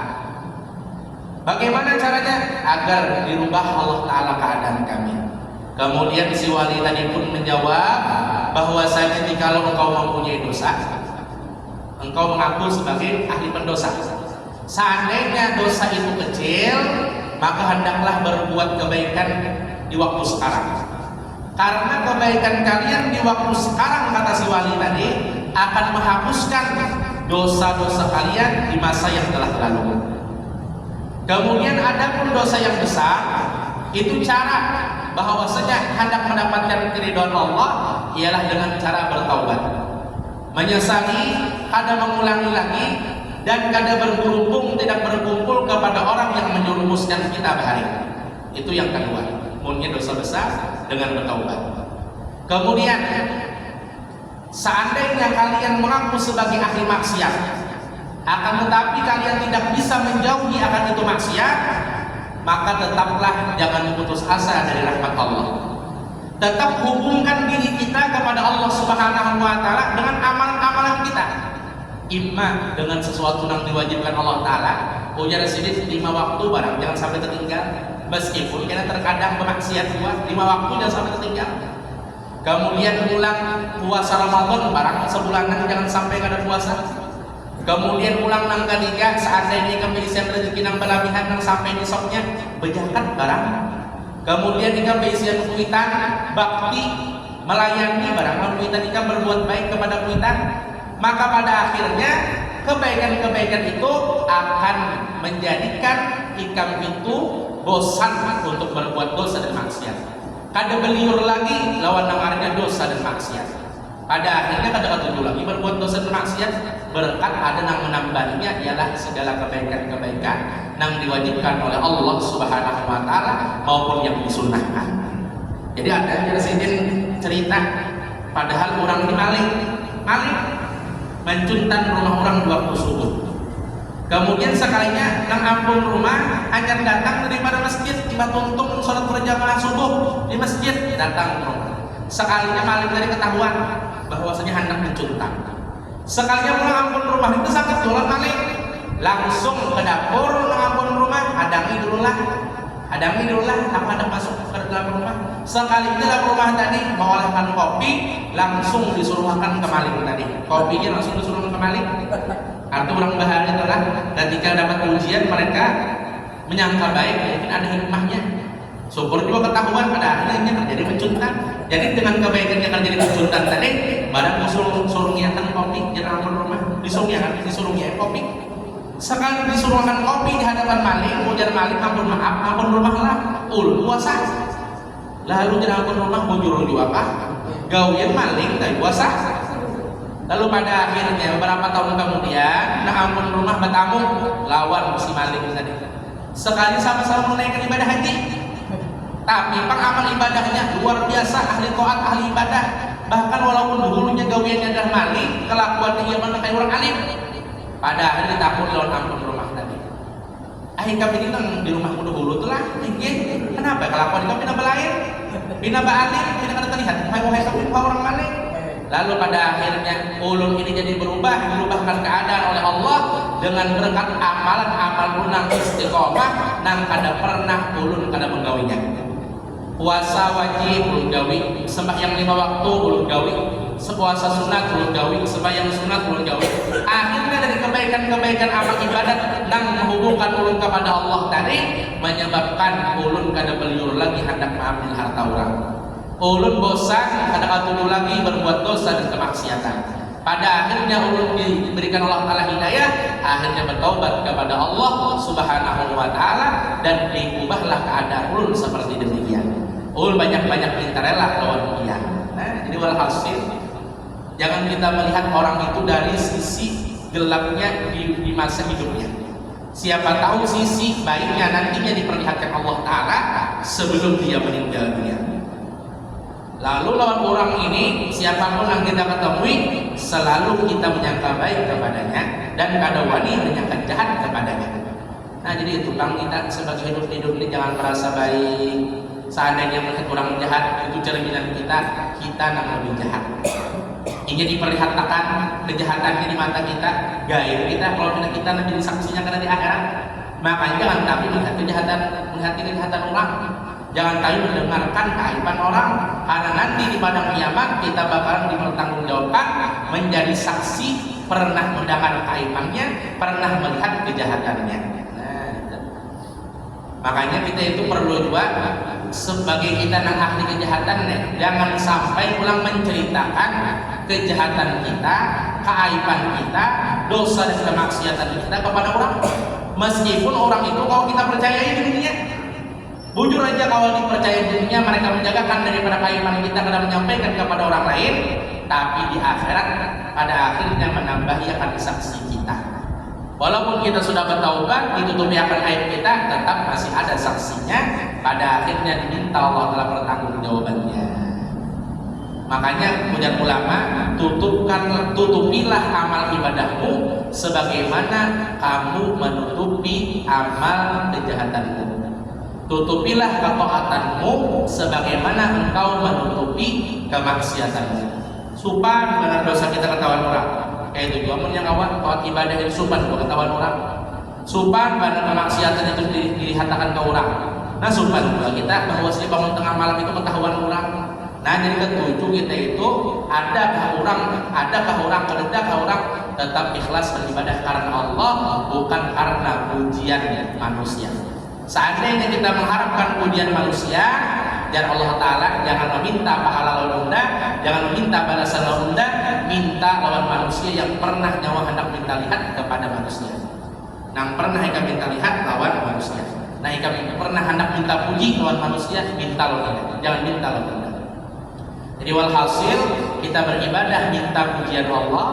Bagaimana caranya? Agar dirubah Allah Ta'ala keadaan kami. Kemudian si wali tadi pun menjawab bahwasanya jikalau engkau mempunyai dosa, engkau mengaku sebagai ahli pendosa. Seandainya dosa itu kecil, maka hendaklah berbuat kebaikan di waktu sekarang. Karena kebaikan kalian di waktu sekarang, kata si wali tadi, akan menghapuskan dosa-dosa kalian di masa yang telah lalu. Kemudian ada pun dosa yang besar, itu cara bahwasanya hendak mendapatkan keridhaan Allah ialah dengan cara bertaubat, menyesali, kada mengulangi lagi, dan kada bergerumpung, tidak berkumpul kepada orang yang menjerumuskan kita bahari. Itu yang kedua, mungkin dosa besar dengan bertaubat. Kemudian seandainya kalian mengaku sebagai ahli maksiat, akan tetapi kalian tidak bisa menjauhi akan itu maksiat, maka tetaplah jangan putus asa dari rahmat Allah. Tetap hubungkan diri kita kepada Allah Subhanahu wa Ta'ala dengan amalan-amalan kita. Imma dengan sesuatu yang diwajibkan Allah Ta'ala, ujar sidin 5 waktu barang jangan sampai tertinggal. Meskipun kita terkadang bermaksiat 5 waktu jangan sampai tertinggal. Kemudian ulang puasa Ramadan barang sebulanan jangan sampai kada puasa. Kemudian ulang nang ketiga, seandainya keberisian rezeki nang berlebihan nang sampai nisabnya bejakan barang. Kemudian jika keberisian kuitan bakti melayani barang, kuitan jika berbuat baik kepada kuitan, maka pada akhirnya kebaikan-kebaikan itu akan menjadikan ikam itu bosan untuk berbuat dosa dan maksiat. Kada beliur lagi lawan nang artinya dosa dan maksiat. Pada akhirnya kada ketujuh lagi berbuat dosa dan maksiat, berkat ada yang menambahinya ialah segala kebaikan-kebaikan yang diwajibkan oleh Allah Subhanahu wa Ta'ala maupun yang disunnahkan. Jadi ada presiden cerita, padahal orang ini maling mencuntan rumah orang di waktu subuh. Kemudian sekalinya nang ampun rumah hanya datang daripada masjid, tiba tuntung sholat berjamaah subuh di masjid, datang ke rumah. Sekalinya maling dari ketahuan bahwasanya hendak mencuntan. Sekalinya mengampun rumah itu sangat jualan maling, langsung ke dapur mengampun rumah, hadangi dulu lah, apa ada masuk ke dalam rumah. Sekali dalam rumah tadi mengolahkan kopi, langsung disuruhkan ke maling tadi. Kopinya langsung disuruhkan ke maling. Arti orang bahari itulah ketika dapat ujian mereka menyangka baik, mungkin ada hikmahnya. Syukur juga ketahuan pada akhirnya terjadi mencuntan. Jadi dengan kebaikan yang terjadi mencuntan tadi, barang suruh ngiakan kopi di dalam rumah, disuruh ngiakan kopi. Sekali disuruhkan kopi di hadapan maling, ujar maling ampun maaf, ampun rumah lah, puasa. Lalu di ampun rumah bujur juga apa? Gawian maling dari puasa. Lalu pada akhirnya beberapa tahun kemudian, ampun rumah bertamu lawan si maling tadi. Sekali sama-sama menaikkan ibadah haji. Tapi pengamal ibadahnya luar biasa, ahli taat, ahli ibadah. Bahkan walaupun dulunya gawiannya adalah maling, kelakuannya ia mana kayak orang alim. Pada akhirnya takut lawan ampun rumah tadi. Akhirnya kami ini di rumah dulu tuh lah. Kenapa kelakuan kami tidak lain? Bina baalim, tidak ada terlihat. Hai kami orang maling. Lalu pada akhirnya ulun ini jadi berubahkan keadaan oleh Allah dengan berkat amalan-amalan unang istiqomah nang kada pernah ulun kada menggawinya. Puasa wajib ulun gawi, sembahyang 5 waktu ulun gawi, puasa sunat ulun gawi, sembahyang sunat ulun gawi. Akhirnya dari kebaikan-kebaikan amal ibadat nang menghubungkan ulun kepada Allah tadi menyebabkan ulun kada beliur lagi hendak mengambil harta orang. Ulun bosan kada katuju lagi berbuat dosa dan kemaksiatan. Pada akhirnya ulun diberikan Allah Ta'ala hidayah, akhirnya bertaubat kepada Allah Subhanahu wa Ta'ala dan diubahlah keadaan ulun seperti demikian. Ulun banyak-banyak minta rela lawan dia. Jadi walhasil jangan kita melihat orang itu dari sisi gelapnya di masa hidupnya. Siapa tahu sisi baiknya nantinya diperlihatkan Allah Ta'ala sebelum dia meninggal dunia. Lalu lawan orang ini siapapun yang kita ketemui selalu kita menyangka baik kepadanya dan kada wani menyangka jahat kepadanya. Nah jadi itu bang, kita sebagai hidup ini jangan merasa baik. Seandainya melihat orang jahat itu cerminan kita yang lebih jahat. ingin diperlihatkan kejahatannya di mata kita, gaib kita, kalau tidak kita nanti saksinya karena di akhirat. Makanya jangan tapi melihat kejahatan orang, jangan tapi mendengarkan keaiban orang, karena nanti di padang kiamat kita bakalan dipertanggungjawabkan menjadi saksi pernah mendengar keaibannya, pernah melihat kejahatannya. Makanya kita itu perlu juga sebagai kita yang ahli kejahatan, jangan sampai pulang menceritakan kejahatan kita, keaiban kita, dosa dan kemaksiatan kita kepada orang. Meskipun orang itu kalau kita percayai dirinya, bujur aja kalau dipercaya dirinya mereka menjagakan daripada keaiban kita karena menyampaikan kepada orang lain, tapi di akhirat pada akhirnya menambah akan saksi kita. Walaupun kita sudah bertaubat, ditutupi akan aib kita, tetap masih ada saksinya. Pada akhirnya diminta Allah telah pertanggungjawabannya. Makanya ujar ulama, tutupilah amal ibadahmu sebagaimana kamu menutupi amal kejahatanmu. Tutupilah ketaatanmu sebagaimana engkau menutupi kemaksiatanmu. Supan dengan dosa kita ketahuan orang. Kayak itu juga yang awal taat ibadah itu supan ketahuan orang. Supan pada kemaksiatan itu dilihatkan ke orang. Nah supan juga kita bahwa si bangun tengah malam itu ketahuan orang. Nah jadi ketujuh kita itu adakah orang tetap ikhlas beribadah karena Allah, bukan karena pujian manusia. Seandainya kita mengharapkan pujian manusia, dan Allah Ta'ala jangan meminta pahala lawan unda, jangan meminta balasan lawan unda, minta lawan manusia yang pernah nyawa hendak minta lihat kepada manusia. Nang pernah ikan minta lihat lawan manusia. Nah ikan pernah hendak minta puji lawan manusia, minta lawan, jangan minta lawan unda. Jadi walhasil kita beribadah minta pujian Allah,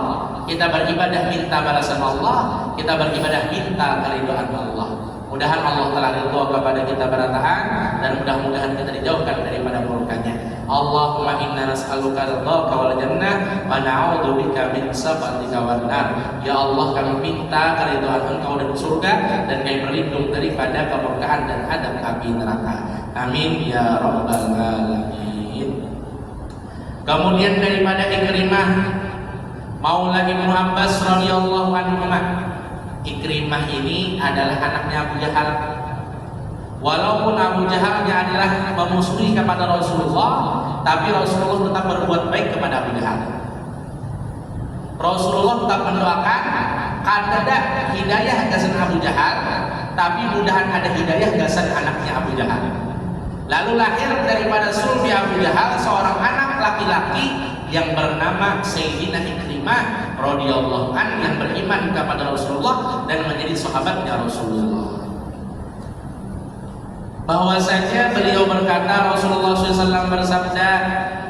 kita beribadah minta balasan Allah, kita beribadah minta keridhaan Allah. Mudahan Allah telah ridha kepada kita berataan, dan mudah-mudahan kita dijauhkan daripada murkanya. Allahumma inna nas'aluka ridhaka wal jannah wa na'udzubika min sakhatika wan nar. Ya Allah, kami minta keridhaan Engkau dan surga, dan kami berlindung daripada kemurkaan dan adab api neraka. Amin ya rabbal alamin. Kemudian daripada Ikrimah Maula Ibnu Abbas radhiyallahu anhu, Ikrimah ini adalah anaknya Abu Jahal. Walaupun Abu Jahalnya adalah memusuhi kepada Rasulullah, tapi Rasulullah tetap berbuat baik kepada Abu Jahal. Rasulullah tetap mendoakan ada hidayah gasan Abu Jahal, tapi mudahan ada hidayah gasan anaknya Abu Jahal. Lalu lahir daripada sulbi Abu Jahal seorang anak laki-laki yang bernama Sayyidina Ikrimah radhiyallahu anhu, yang beriman kepada Rasulullah dan menjadi sahabatnya Rasulullah. Bahwasanya beliau berkata, Rasulullah SAW bersabda,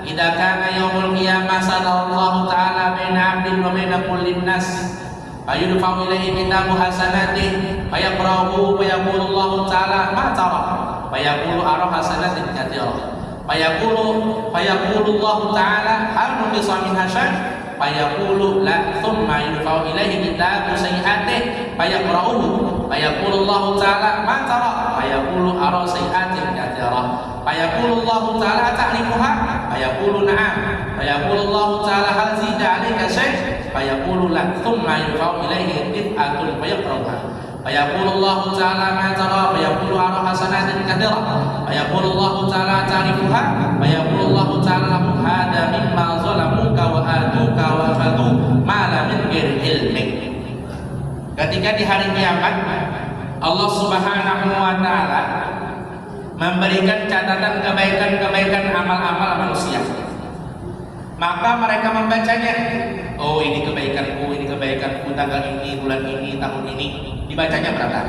"Idza kana yaumul qiyamah sallallahu ta'ala baina 'abdin wa baina kullin nas, fayudfa'u ilaihi kitabu hasanatihi, fayaqra'uhu wa yaqulu Allah ta'ala ma tara, fayaqulu ara hasanatin katsirah." Fayaqulu Allah Ta'ala hal nuqisa minha syai', fayaqulu la, thumma yudfa'u ilaihi kitabu sayyi'atihi fayaqra'uhu, fayaqulu Allah Ta'ala ma tara, fayaqulu ara sayyi'atin katsirah, fayaqulu Allah Ta'ala ta'rifuha, fayaqulu na'am, fayaqulu Allah Ta'ala hal zida 'alaika syai', fayaqulu la, thumma yudfa'u ilaihi qit'atun fayaqra'uha, fayaqulu Allah Ta'ala ma tara, fayaqulu ara hasanatin katsirah, fayaqulu Allah Ta'ala ta'rifuha, fayaqulu Allah Ta'ala lahu hada mimma zalamuka wa aduka wa akhadhu ma la min ghairi ilmik. Ketika di hari kiamat Allah Subhanahu wa Ta'ala memberikan catatan kebaikan-kebaikan amal-amal manusia, maka mereka membacanya. Oh, ini kebaikanku tanggal ini, bulan ini, tahun ini. Dibacanya berapa?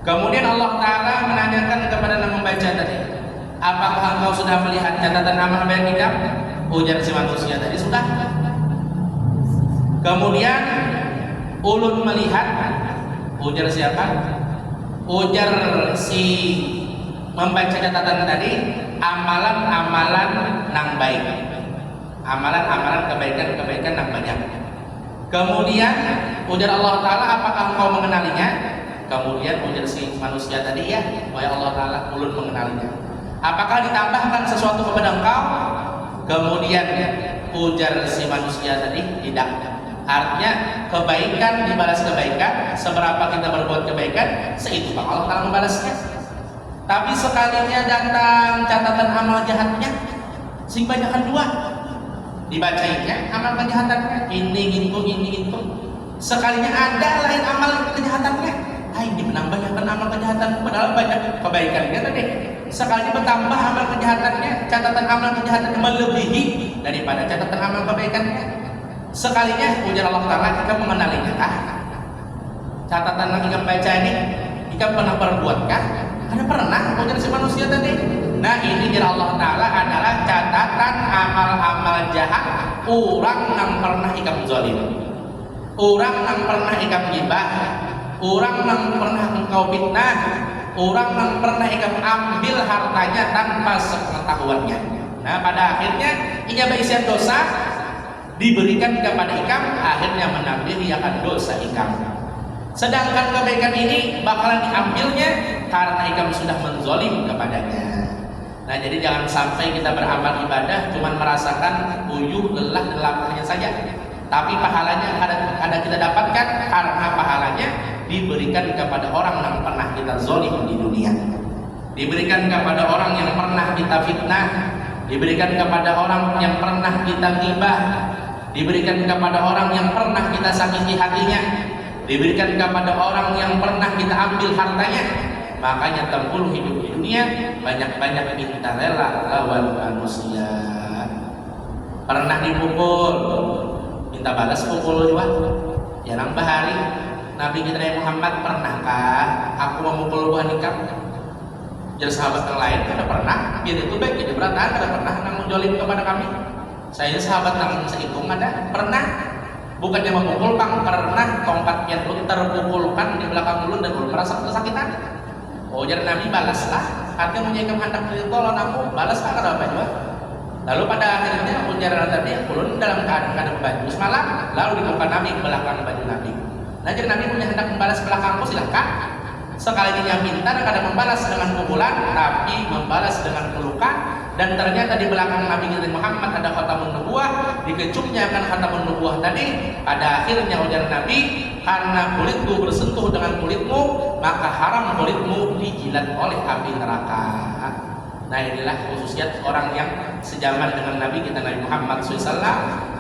Kemudian Allah Ta'ala menanyakan kepada yang membaca tadi, apakah engkau sudah melihat catatan amal baik kita? Ujar si manusia tadi, sudah. Kemudian ulun melihat, ujar siapa? Ujar si membaca catatan tadi, amalan-amalan nang baik, amalan-amalan kebaikan-kebaikan yang banyak. Kemudian ujar Allah Ta'ala, apakah engkau mengenalinya? Kemudian ujar si manusia tadi, ya, wahai Allah Ta'ala, ulun mengenalinya. Apakah ditambahkan sesuatu kepada engkau? Kemudian Ujar si manusia tadi, tidak. Artinya kebaikan dibalas kebaikan, seberapa kita berbuat kebaikan, seitu Bang Allah Ta'ala membalasnya. Tapi sekalinya datang catatan amal jahatnya, sing banyakan dua, dibacainya amal kejahatannya, ini itu. Sekalinya ada lain amal kejahatannya, ini menambahkan amal kejahatan, padahal banyak kebaikannya tadi. Sekalinya bertambah amal kejahatannya, catatan amal kejahatannya melebihi daripada catatan amal kebaikannya. Sekalinya ujar Allah Ta'ala, kita mengenalinya catatan yang kita baca ini kita pernah berbuatkah? Ada pernah ujar si manusia tadi. Nah ini ujar Allah Ta'ala adalah catatan amal-amal jahat orang yang pernah ikam zalim, orang yang pernah ikam gibah, orang yang pernah engkau fitnah, orang yang pernah ikam ambil hartanya tanpa sepengetahuannya. Nah pada akhirnya ia berisian dosa diberikan kepada ikam, akhirnya menampihi akan dosa ikam. Sedangkan kebaikan ini bakalan diambilnya karena ikam sudah menzolim kepadanya. Nah jadi jangan sampai kita beramal ibadah cuma merasakan uyuh lelah lapahnya saja, tapi pahalanya ada kita dapatkan karena pahalanya diberikan kepada orang yang pernah kita zolim di dunia, diberikan kepada orang yang pernah kita fitnah, diberikan kepada orang yang pernah kita ghibah, diberikan kepada orang yang pernah kita sakiti hatinya, diberikan kepada orang yang pernah kita ambil hartanya. Makanya tempul hidup di dunia banyak-banyak minta rela lawan manusia. Pernah dipukul, minta balas pukul juga. Ya nambah hari Nabi kita Muhammad, pernahkah aku memukul buah nikah? Jadi sahabat yang lain ada pernah, biar itu baik jadi beratan, ada pernah yang menjolim kepada kami. Saya sahabat yang sehitung ada pernah, bukannya memukul Bang, pernah tongkat yang terpukulkan di belakang mulut dan merasa kesakitan. Oh jadi Nabi balaslah, artinya menjaga hendak tolong aku balaslah kada apa juga. Lalu pada akhirnya ujar tadi kulun dalam keadaan baju semalam, lalu dibuka Nabi ke belakang baju Nabi. Nah jadi Nabi punya hendak membalas belakangku, silahkan. Sekali dia minta dan kadang membalas dengan pukulan, tapi membalas dengan pelukan. Dan ternyata di belakang Nabi kita Muhammad ada khatamun nubuwah, dikecupnya akan khatamun nubuwah tadi. Pada akhirnya ujar Nabi, karena kulitku bersentuh dengan kulitmu, maka haram kulitmu dijilat oleh api neraka. Nah inilah khususnya orang yang sejaman dengan Nabi kita Nabi Muhammad SAW,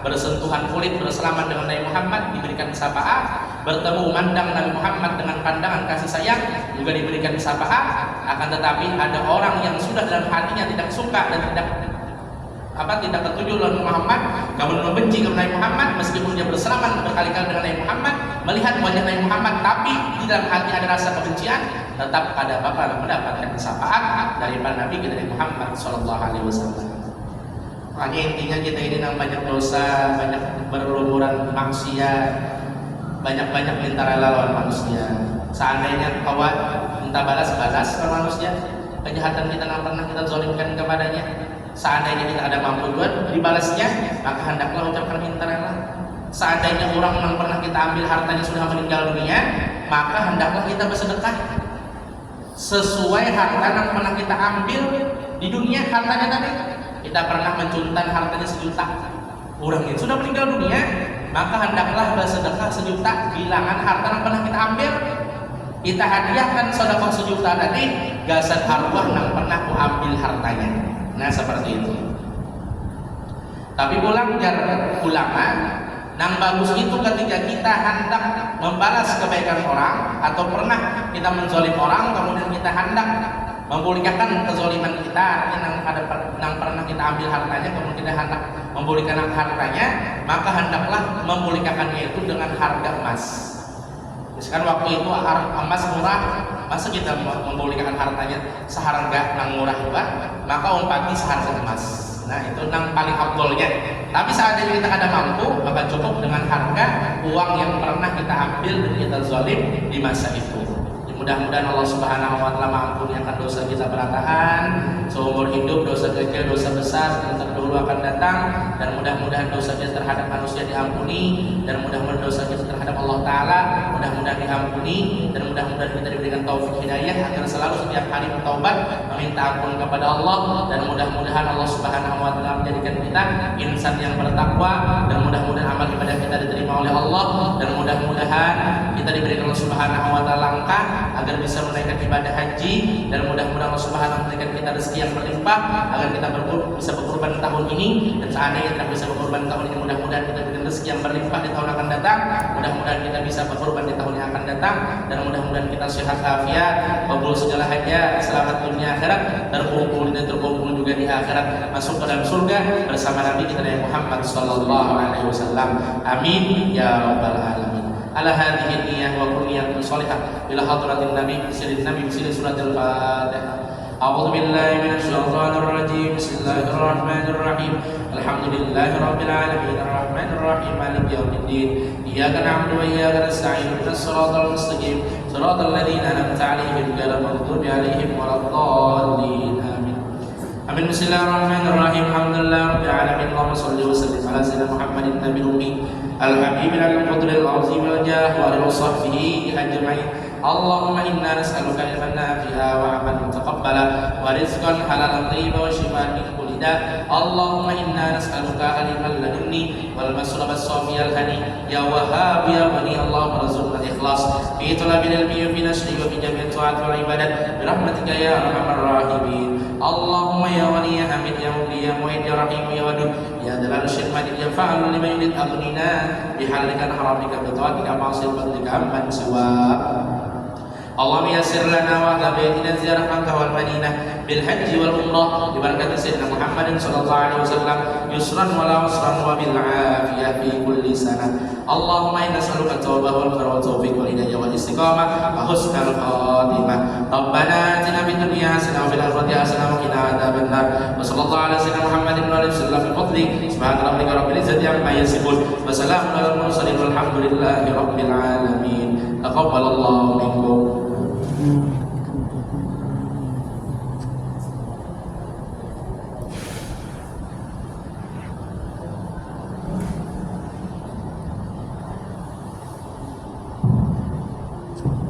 bersentuhan kulit berselaman dengan Nabi Muhammad, diberikan syafaat, bertemu memandang Nabi Muhammad dengan pandangan kasih sayang, juga diberikan syafaat. Akan tetapi ada orang yang sudah dalam hatinya tidak suka dan tidak ketujuh dengan Muhammad, kemudian membenci kepada Nabi Muhammad, meskipun dia berselaman berkali-kali dengan Nabi Muhammad, melihat wajah Nabi Muhammad, tapi di dalam hati ada rasa kebencian, tetap ada bakal mendapatkan syafaat daripada Nabi kita Muhammad SAW. Makanya intinya kita ini yang banyak dosa, banyak berlumuran maksiat, banyak-banyak minta rela lawan manusia. Seandainya kawan minta balas ke manusia, kejahatan kita yang pernah kita zalimkan kepadanya, seandainya kita ada mampu buat dibalasnya, maka hendaklah ucapkan minta rela. Seandainya orang yang pernah kita ambil hartanya sudah meninggal dunia, maka hendaklah kita bersedekah sesuai harta yang pernah kita ambil di dunia. Hartanya tadi kita pernah mencuntan hartanya 1 juta, orang ini sudah meninggal dunia, maka hendaklah bersedekah 1 juta bilangan harta yang pernah kita ambil. Kita hadiahkan sedekah 1 juta tadi gasan arwah yang pernah ku ambil hartanya. Nah seperti itu. Tapi pulang jar ulama, yang bagus itu ketika kita hendak membalas kebaikan orang atau pernah kita menzolim orang, kemudian kita hendak memulihkan kezoliman kita, yang pernah kita ambil hartanya, kemudian kita hendak memulihkan hartanya, maka hendaklah memulihkannya itu dengan harga emas. Misalkan waktu itu emas murah, masa kita memulihkan hartanya seharga yang murah juga, maka umpati seharga emas. Nah itu yang paling afdolnya. Tapi seandainya kita ada mampu, maka cukup dengan harga uang yang pernah kita ambil dan kita zalim di masa itu. Mudah-mudahan Allah Subhanahu wa taala mengampuni akan dosa kita berantakan. seumur hidup, dosa kecil, dosa besar yang terdahulu akan datang, dan mudah-mudahan dosa kita terhadap manusia diampuni, dan mudah-mudahan dosa kita terhadap Allah Ta'ala mudah-mudahan diampuni, dan mudah-mudahan kita diberikan taufik hidayah agar selalu setiap hari bertaubat meminta ampun kepada Allah, dan mudah-mudahan Allah Subhanahu wa Ta'ala menjadikan kita insan yang bertakwa, dan mudah-mudahan amal ibadah kita diterima oleh Allah, dan mudah-mudahan kita diberikan Allah Subhanahu wa Ta'ala langkah agar bisa menaikkan ibadah haji, dan mudah-mudahan Allah Subhanahu wa Ta'ala memberikan kita rezeki yang berlimpah agar kita bisa berkurban tahun ini, dan seandainya tidak bisa berkurban tahun ini mudah-mudahan kita diberikan rezeki yang berlimpah di tahun akan datang, mudah-mudahan kita bisa berkurban di tahun yang akan datang, dan mudah-mudahan kita sehat afiat, kabul segala hajat, selamat dunia akhirat, terkumpul dan terkumpul juga di akhirat, masuk ke dalam surga bersama Nabi kita Nabi Muhammad sallallahu alaihi wasallam. Amin ya rabbal alamin. Ala hadhihi niyyah wa kulliyatun shalihah ila hadratin nabi sirrin nabi sirri suratul fatihah. A'udzu billahi minasy syaithanir rajim. Bismillahirrahmanirrahim. Alhamdulillahi rabbil alamin arrahmanir rahim maliki yaumiddin. Iyyaka na'budu wa iyyaka nasta'in ihdinas siratal mustaqim siratal ladzina an'amta 'alaihim ghairil maghdubi 'alaihim waladdallin. Amin. Amin. Bismillahirrahmanirrahim. Alhamdulillahi rabbil alamin. Allahumma shalli wa sallim ala sayyidina Muhammadin nabiyil ummi al-habib al-qadril azim al-jah wa ala sahbihi ajma'in. Allahumma inna nas'aluka ilman nafi'a wa 'amalan mutaqabbala wa rizqan halalan thayyiban wa shifaan min kulli da'. Allahumma inna nas'aluka ilman ladunni wal masrab as-safi al-hani ya wahhab ya ghani. Allahumma rzuqna al-ikhlas fi talabil ilmi wa fi nashri wa fi jami'i ta'at wal ibadat bi rahmatika ya arhamar rahimin. Allahumma ya ghani ya hamid ya mugni ya mu'id ya rahim ya wadud ya dalal syirmati ya fa'al liman yurid aghnina bihalika haramika bi ta'atika ma'sil fadlika amman siwa. Allahumma yassir lana wa tabi'ina ziyarah Makkah wal Madinah bil haji wal umrah bi barakati sayyidina Muhammadin sallallahu alaihi wasallam yusran wa la usran wa bil afiyah fi kulli sana. Allahumma inna nas'aluka at-taubah wal qurra wa tawfiq wal hidayah wal istiqamah wa husnal khatimah. Rabbana atina fid dunya hasanah wa fil akhirati hasanah wa qina adzabannar. Wa sallallahu ala sayyidina Muhammadin wa alihi wasallam bi fadli subhana rabbika rabbil izzati amma yasifun wa salamun alal mursalin walhamdulillahi rabbil alamin. Taqabbalallahu minkum.